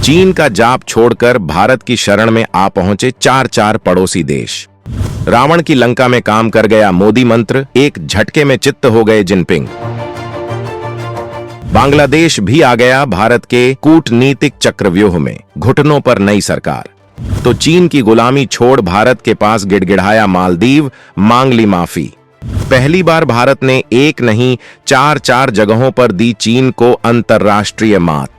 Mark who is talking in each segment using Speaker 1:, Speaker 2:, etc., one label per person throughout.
Speaker 1: चीन का जाप छोड़कर भारत की शरण में आ पहुंचे चार पड़ोसी देश। रावण की लंका में काम कर गया मोदी मंत्र, एक झटके में चित्त हो गए जिनपिंग। बांग्लादेश भी आ गया भारत के कूटनीतिक चक्रव्यूह में, घुटनों पर नई सरकार। तो चीन की गुलामी छोड़ भारत के पास गिड़गिड़ाया मालदीव, मांग ली माफी। पहली बार भारत ने एक नहीं चार जगहों पर दी चीन को अंतर्राष्ट्रीय मात।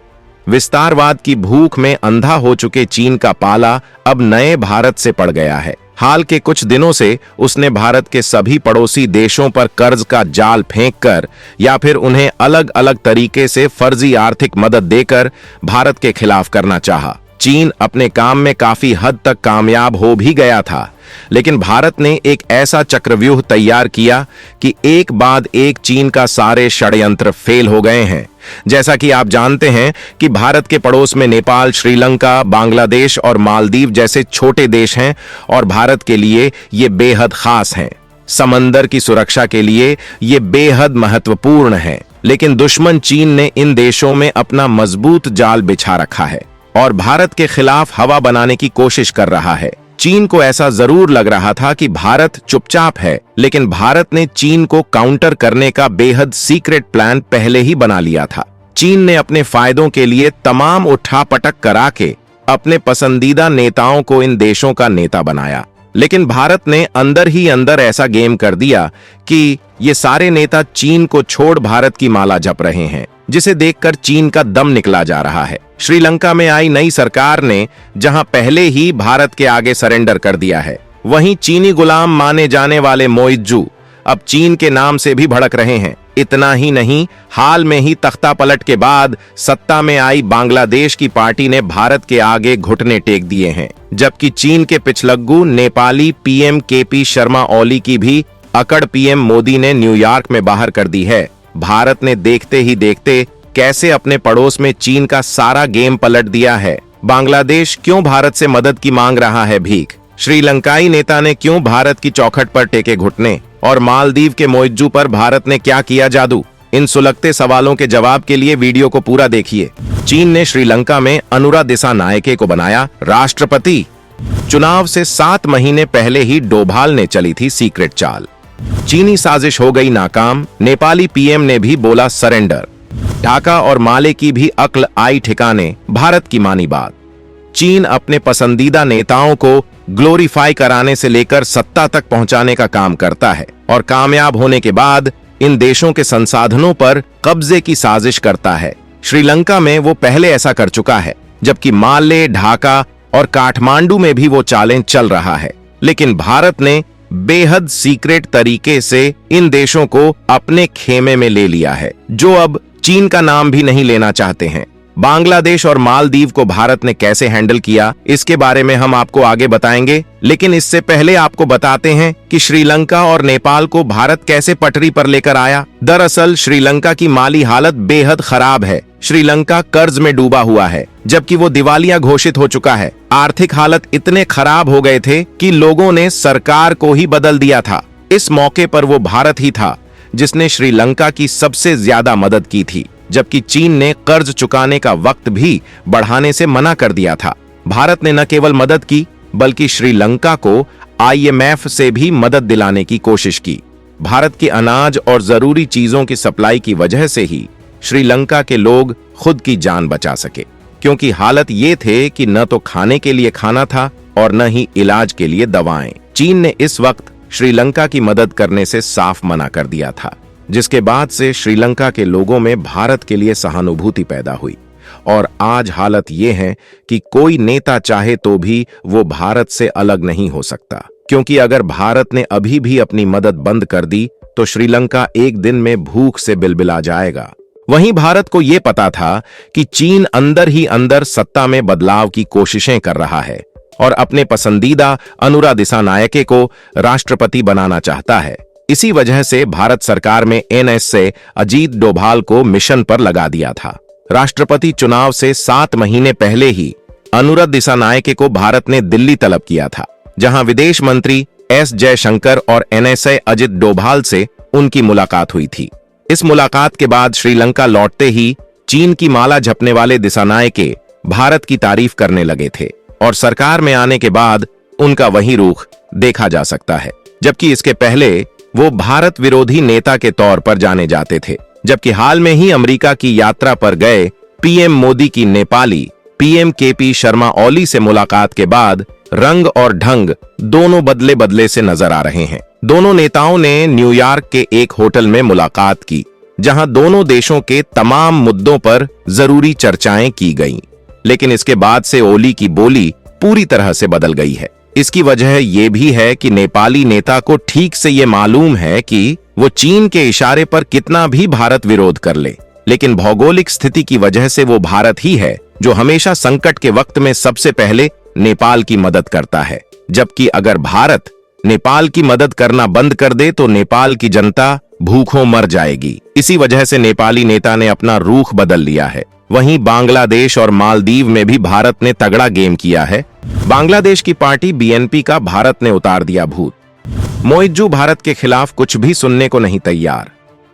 Speaker 1: विस्तारवाद की भूख में अंधा हो चुके चीन का पाला अब नए भारत से पड़ गया है। हाल के कुछ दिनों से उसने भारत के सभी पड़ोसी देशों पर कर्ज का जाल फेंककर या फिर उन्हें अलग अलग तरीके से फर्जी आर्थिक मदद देकर भारत के खिलाफ करना चाहा। चीन अपने काम में काफी हद तक कामयाब हो भी गया था, लेकिन भारत ने एक ऐसा चक्रव्यूह तैयार किया कि एक बाद एक चीन का सारे षड्यंत्र फेल हो गए हैं। जैसा कि आप जानते हैं कि भारत के पड़ोस में नेपाल, श्रीलंका, बांग्लादेश और मालदीव जैसे छोटे देश हैं और भारत के लिए ये बेहद खास हैं। समंदर की सुरक्षा के लिए ये बेहद महत्वपूर्ण है, लेकिन दुश्मन चीन ने इन देशों में अपना मजबूत जाल बिछा रखा है और भारत के खिलाफ हवा बनाने की कोशिश कर रहा है। चीन को ऐसा जरूर लग रहा था कि भारत चुपचाप है, लेकिन भारत ने चीन को काउंटर करने का बेहद सीक्रेट प्लान पहले ही बना लिया था। चीन ने अपने फायदों के लिए तमाम उठापटक करा के अपने पसंदीदा नेताओं को इन देशों का नेता बनाया, लेकिन भारत ने अंदर ही अंदर ऐसा गेम कर दिया कि ये सारे नेता चीन को छोड़ भारत की माला जप रहे हैं, जिसे देखकर चीन का दम निकला जा रहा है। श्रीलंका में आई नई सरकार ने जहां पहले ही भारत के आगे सरेंडर कर दिया है, वहीं चीनी गुलाम माने जाने वाले मोइत्जू अब चीन के नाम से भी भड़क रहे हैं। इतना ही नहीं, हाल में ही तख्ता पलट के बाद सत्ता में आई बांग्लादेश की पार्टी ने भारत के आगे घुटने टेक दिए हैं, जबकि चीन के पिछलग्गू नेपाली पीएम केपी शर्मा ओली की भी अकड़ पीएम मोदी ने न्यूयॉर्क में बाहर कर दी है। भारत ने देखते ही देखते कैसे अपने पड़ोस में चीन का सारा गेम पलट दिया है। बांग्लादेश क्यों भारत से मदद की मांग रहा है भीख? श्रीलंकाई नेता ने क्यों भारत की चौखट पर टेके घुटने? और मालदीव के मोइत्जू पर भारत ने क्या किया जादू? इन सुलगते सवालों के जवाब के लिए वीडियो को पूरा देखिए। चीन ने श्रीलंका में अनुरा दिसानायके को बनाया राष्ट्रपति। चुनाव से 7 महीने पहले ही डोभाल ने चली थी सीक्रेट चाल। चीनी साजिश हो गई नाकाम, नेपाली पीएम ने भी बोला सरेंडर। ढाका और माले की भी अक्ल आई ठिकाने, भारत की मानी बात। चीन अपने पसंदीदा नेताओं को ग्लोरीफाई कराने से लेकर सत्ता तक पहुंचाने का काम करता है और कामयाब होने के बाद इन देशों के संसाधनों पर कब्जे की साजिश करता है। श्रीलंका में वो पहले ऐसा कर चुका है, जबकि माले, ढाका और काठमांडू में भी वो चालें चल रहा है। लेकिन भारत ने बेहद सीक्रेट तरीके से इन देशों को अपने खेमे में ले लिया है, जो अब चीन का नाम भी नहीं लेना चाहते हैं। बांग्लादेश और मालदीव को भारत ने कैसे हैंडल किया, इसके बारे में हम आपको आगे बताएंगे, लेकिन इससे पहले आपको बताते हैं कि श्रीलंका और नेपाल को भारत कैसे पटरी पर लेकर आया। दरअसल श्रीलंका की माली हालत बेहद खराब है। श्रीलंका कर्ज में डूबा हुआ है, जबकि वो दिवालिया घोषित हो चुका है। आर्थिक हालत इतने खराब हो गए थे कि लोगों ने सरकार को ही बदल दिया था। इस मौके पर वो भारत ही था जिसने श्रीलंका की सबसे ज्यादा मदद की थी, जबकि चीन ने कर्ज चुकाने का वक्त भी बढ़ाने से मना कर दिया था। भारत ने न केवल मदद की, बल्कि श्रीलंका को आईएमएफ से भी मदद दिलाने की कोशिश की। भारत की अनाज और जरूरी चीजों की सप्लाई की वजह से ही श्रीलंका के लोग खुद की जान बचा सके, क्योंकि हालत ये थे कि न तो खाने के लिए खाना था और न ही इलाज के लिए दवाएं। चीन ने इस वक्त श्रीलंका की मदद करने से साफ मना कर दिया था, जिसके बाद से श्रीलंका के लोगों में भारत के लिए सहानुभूति पैदा हुई। और आज हालत ये है कि कोई नेता चाहे तो भी वो भारत से अलग नहीं हो सकता, क्योंकि अगर भारत ने अभी भी अपनी मदद बंद कर दी तो श्रीलंका एक दिन में भूख से बिलबिला जाएगा। वहीं भारत को ये पता था कि चीन अंदर ही अंदर सत्ता में बदलाव की कोशिशें कर रहा है और अपने पसंदीदा अनुरा दिसानायके को राष्ट्रपति बनाना चाहता है। इसी वजह से भारत सरकार में एनएस से अजीत डोभाल को मिशन पर लगा दिया था। राष्ट्रपति चुनाव से 7 महीने पहले ही अनुरा दिसानायके को भारत ने दिल्ली तलब किया था, जहां विदेश मंत्री एस जयशंकर और एनएसए अजित डोभाल से उनकी मुलाकात हुई थी। इस मुलाकात के बाद श्रीलंका लौटते ही चीन की माला जपने वाले दिसानायके भारत की तारीफ करने लगे थे और सरकार में आने के बाद उनका वही रुख देखा जा सकता है। जबकि इसके पहले वो भारत विरोधी नेता के तौर पर जाने जाते थे। जबकि हाल में ही अमेरिका की यात्रा पर गए पीएम मोदी की नेपाली पीएम केपी शर्मा ओली से मुलाकात के बाद रंग और ढंग दोनों बदले बदले से नजर आ रहे हैं। दोनों नेताओं ने न्यूयॉर्क के एक होटल में मुलाकात की, जहां दोनों देशों के तमाम मुद्दों पर जरूरी चर्चाएं की गईं। लेकिन इसके बाद से ओली की बोली पूरी तरह से बदल गई है। इसकी वजह यह भी है कि नेपाली नेता को ठीक से ये मालूम है कि वो चीन के इशारे पर कितना भी भारत विरोध कर ले, लेकिन भौगोलिक स्थिति की वजह से वो भारत ही है जो हमेशा संकट के वक्त में सबसे पहले नेपाल की मदद करता है। जबकि अगर भारत नेपाल की मदद करना बंद कर दे तो नेपाल की जनता भूखों मर जाएगी। इसी वजह से नेपाली नेता ने अपना रुख बदल लिया है। वहीं बांग्लादेश और मालदीव में भी भारत ने तगड़ा गेम किया है। बांग्लादेश की पार्टी बीएनपी का भारत ने उतार दिया भूत। मोइज्जू भारत के खिलाफ कुछ भी सुनने को नहीं तैयार।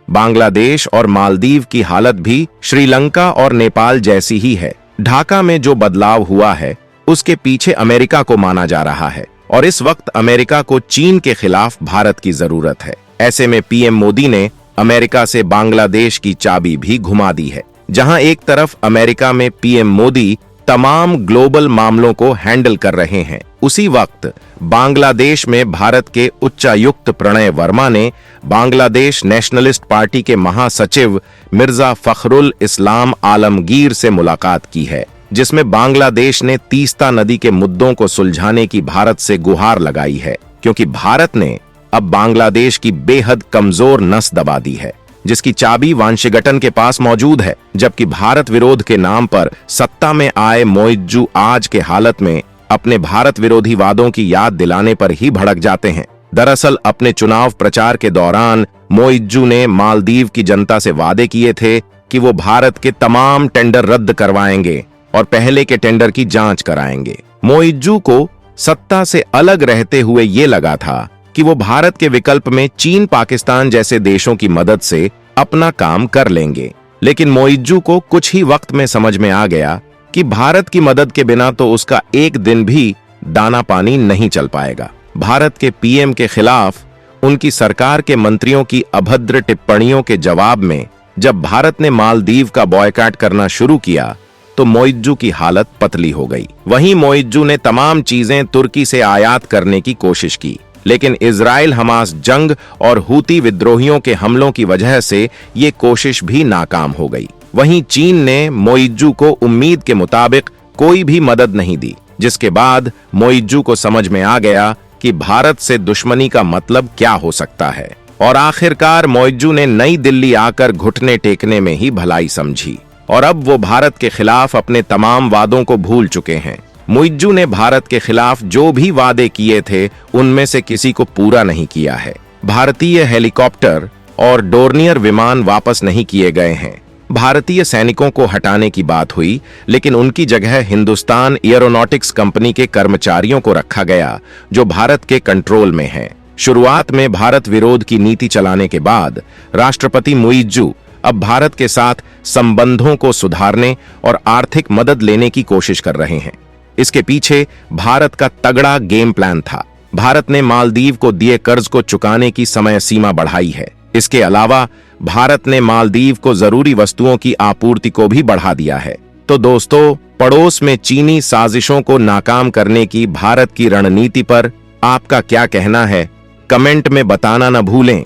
Speaker 1: बांग्लादेश और मालदीव की हालत भी श्रीलंका और नेपाल जैसी ही है। ढाका में जो बदलाव हुआ है उसके पीछे अमेरिका को माना जा रहा है और इस वक्त अमेरिका को चीन के खिलाफ भारत की जरूरत है। ऐसे में पीएम मोदी ने अमेरिका से बांग्लादेश की चाबी भी घुमा दी है। जहां एक तरफ अमेरिका में पीएम मोदी तमाम ग्लोबल मामलों को हैंडल कर रहे हैं, उसी वक्त बांग्लादेश में भारत के उच्चायुक्त प्रणय वर्मा ने बांग्लादेश नेशनलिस्ट पार्टी के महासचिव मिर्जा फखरुल इस्लाम आलमगीर से मुलाकात की है, जिसमें बांग्लादेश ने तीस्ता नदी के मुद्दों को सुलझाने की भारत से गुहार लगाई है, क्योंकि भारत ने अब बांग्लादेश की बेहद कमजोर नस दबा दी है, जिसकी चाबी वाशिंगटन के पास मौजूद है। जबकि भारत विरोध के नाम पर सत्ता में आए मोइज्जू आज के हालत में अपने भारत विरोधी वादों की याद दिलाने पर ही भड़क जाते हैं। दरअसल अपने चुनाव प्रचार के दौरान मोइज्जू ने मालदीव की जनता से वादे किए थे कि वो भारत के तमाम टेंडर रद्द करवाएंगे और पहले के टेंडर की जांच कराएंगे। मोइज्जू को सत्ता से अलग रहते हुए ये लगा था कि वो भारत के विकल्प में चीन, पाकिस्तान जैसे देशों की मदद से अपना काम कर लेंगे। लेकिन मोइज्जू को कुछ ही वक्त में समझ में आ गया कि भारत की मदद के बिना तो उसका एक दिन भी दाना पानी नहीं चल पाएगा। भारत के पीएम के खिलाफ उनकी सरकार के मंत्रियों की अभद्र टिप्पणियों के जवाब में जब भारत ने मालदीव का बॉयकॉट करना शुरू किया तो मोइज्जू की हालत पतली हो गई। वहीं मोइज्जू ने तमाम चीजें तुर्की से आयात करने की कोशिश की, लेकिन इजराइल हमास जंग और हूती विद्रोहियों के हमलों की वजह से ये कोशिश भी नाकाम हो गई। वहीं चीन ने मोइज्जू को उम्मीद के मुताबिक कोई भी मदद नहीं दी, जिसके बाद मोइज्जू को समझ में आ गया कि भारत से दुश्मनी का मतलब क्या हो सकता है और आखिरकार मोइज्जू ने नई दिल्ली आकर घुटने टेकने में ही भलाई समझी और अब वो भारत के खिलाफ अपने तमाम वादों को भूल चुके हैं। मोइज्जू ने भारत के खिलाफ जो भी वादे किए थे उनमें से किसी को पूरा नहीं किया है। भारतीय हेलीकॉप्टर और डोर्नियर विमान वापस नहीं किए गए हैं। भारतीय सैनिकों को हटाने की बात हुई, लेकिन उनकी जगह हिंदुस्तान एरोनॉटिक्स कंपनी के कर्मचारियों को रखा गया जो भारत के कंट्रोल में हैं। शुरुआत में भारत विरोध की नीति चलाने के बाद राष्ट्रपति मोइज्जू अब भारत के साथ संबंधों को सुधारने और आर्थिक मदद लेने की कोशिश कर रहे हैं। इसके पीछे भारत का तगड़ा गेम प्लान था। भारत ने मालदीव को दिए कर्ज को चुकाने की समय सीमा बढ़ाई है। इसके अलावा भारत ने मालदीव को जरूरी वस्तुओं की आपूर्ति को भी बढ़ा दिया है। तो दोस्तों, पड़ोस में चीनी साजिशों को नाकाम करने की भारत की रणनीति पर आपका क्या कहना है? कमेंट में बताना न भूलें।